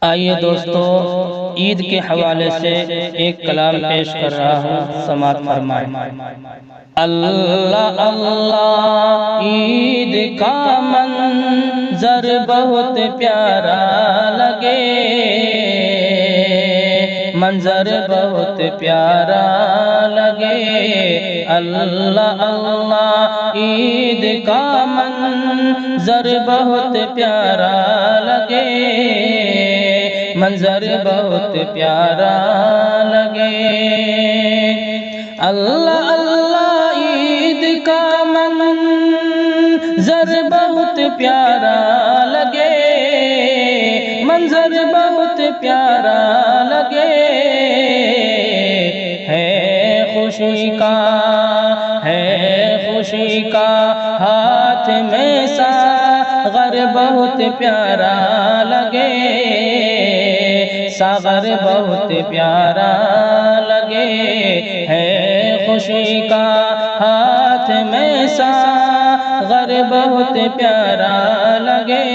آئیے دوستو، عید کے حوالے سے ایک کلام پیش کر رہا ہوں، سماعت فرمائیں۔ اللہ اللہ عید کا منظر بہت پیارا لگے، منظر بہت پیارا لگے۔ اللہ اللہ عید کا منظر بہت پیارا لگے، منظر بہت پیارا لگے۔ اللہ اللہ عید کا منظر بہت پیارا لگے، منظر بہت پیارا لگے۔ ہے خوشی کا، ہے خوشی کا ہاتھ میں ساغر بہت پیارا لگے، ساغر بہت پیارا لگے۔ ہے خوشی کا ہاتھ میں ساغر بہت پیارا لگے،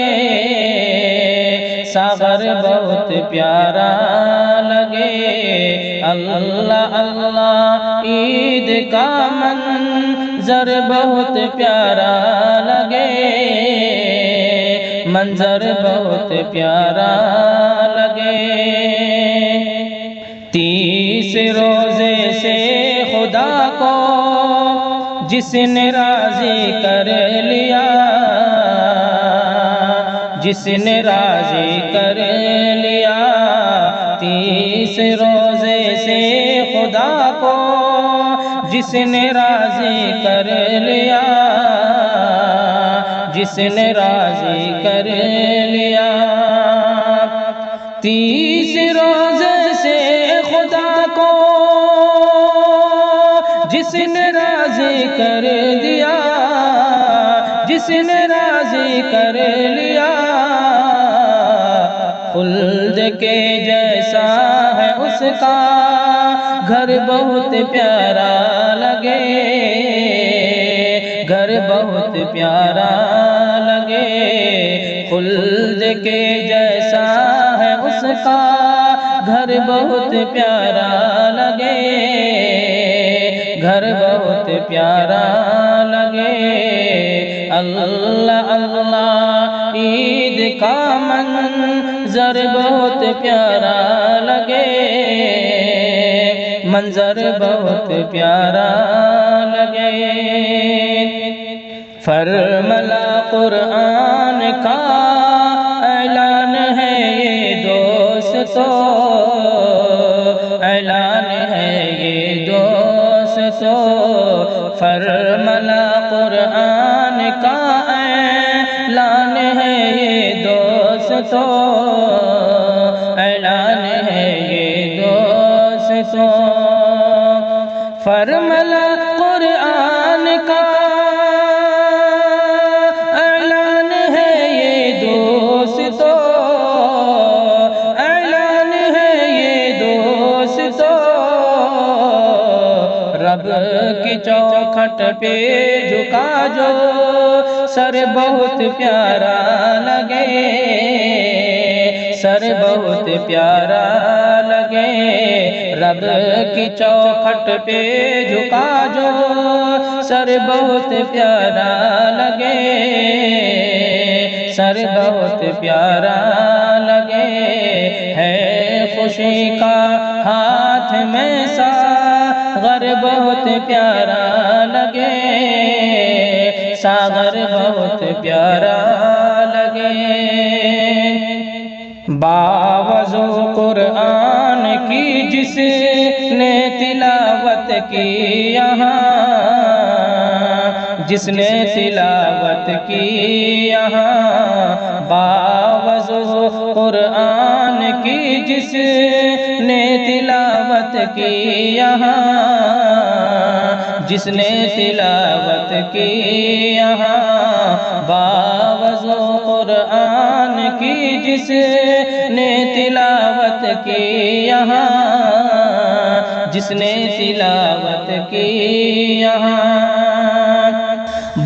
ساغر بہت پیارا لگے۔ اللہ اللہ عید کا منظر بہت پیارا لگے، منظر بہت پیارا لگے۔ 30 روزے سے خدا کو جس نے راضی کر لیا، جس نے راضی کر لیا۔ 30 روزے سے خدا کو جس نے راضی کر لیا، جس نے راضی کر لیا۔ 30 روزے سے خدا کو جس نے راضی کر دیا، جس نے راضی کر لیا۔ خلد کے جیسا ہے اس کا گھر بہت پیارا لگے، گھر بہت پیارا لگے۔ خلد کے جیسا ہے اس کا گھر بہت پیارا لگے، گھر بہت پیارا لگے۔ اللہ اللہ عید کا منظر بہت پیارا لگے، منظر بہت پیارا لگے۔ فرملا قرآن کا اعلان ہے یہ دوستو، اعلان ہے یہ دوستو۔ فرملا قرآن کا اعلان ہے یہ دوستو، اعلان ہے یہ دوستو۔ فرملا قرآن کا اعلان ہے یہ دوستو، اعلان ہے یہ دوستو۔ رب کی چوکھٹ پہ جھکا جو سر بہت پیارا لگے، سر بہت پیارا لگے۔ رب کی چوکھٹ پہ جھکا جو سر بہت پیارا لگے، سر بہت پیارا لگے۔ ہے خوشی کا ہاتھ میں ساغر بہت پیارا لگے، ساغر بہت پیارا لگے۔ باوضو قرآن کی جس نے تلاوت کی یہاں، جس نے تلاوت کی یہاں۔ باوضو قرآن کی جس نے تلاوت کی یہاں، جس نے تلاوت کی یہاں۔ باوضو قرآن کی جس نے تلاوت کی یہاں، جس نے تلاوت کی یہاں۔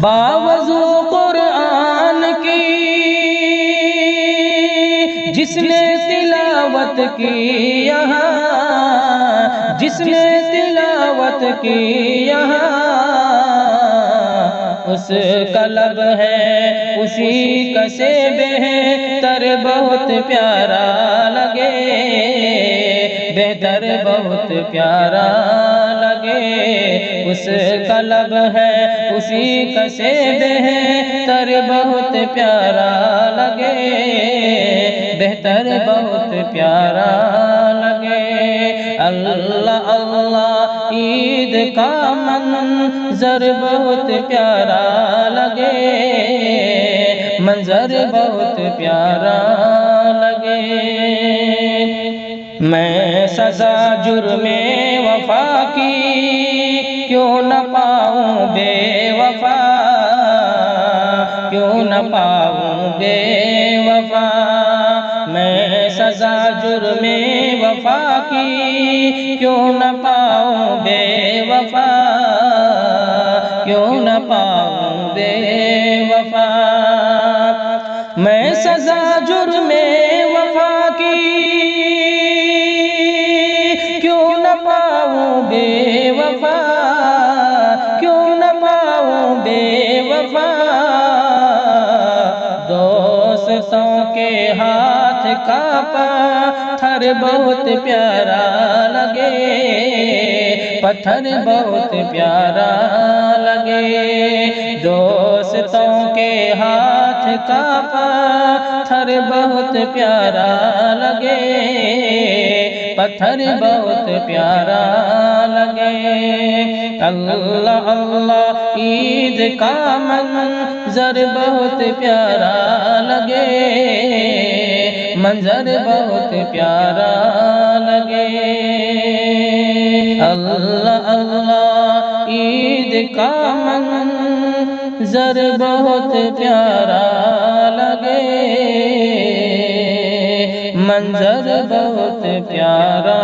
باوضو قرآن کی جس نے تلاوت کی یہاں، جس نے تلاوت کی یہاں، اس کا لب ہے اسی کا سیب ہے، تر بہت پیارا لگے، بہتر بہت پیارا لگے، اس کا لب ہے اسی کا سیب ہے، تر بہت پیارا لگے، بہتر بہت پیارا لگے۔ اللہ اللہ عید کا منظر بہت پیارا لگے، منظر بہت پیارا لگے۔ میں سزا جرم وفا کی کیوں نہ پاؤں بے وفا، کیوں نہ پاؤں بے وفا، میں سزا جرم وفا کی کیوں نہ پاؤں بے وفا، کیوں نہ پاؤں بے وفا، میں سزا جرم وفا کی کیوں نہ پاؤں بے وفا، کیوں نہ پاؤں بے وفا، دوستوں کے ہاتھ کا پتھر بہت پیارا لگے، پتھر بہت پیارا لگے، دوستوں کے ہاتھ کا پتھر بہت پیارا لگے، پتھر بہت پیارا لگے۔ اللہ اللہ عید کا منظر بہت پیارا لگے، منظر بہت پیارا لگے۔ اللہ اللہ عید کا منظر بہت پیارا لگے، منظر بہت پیارا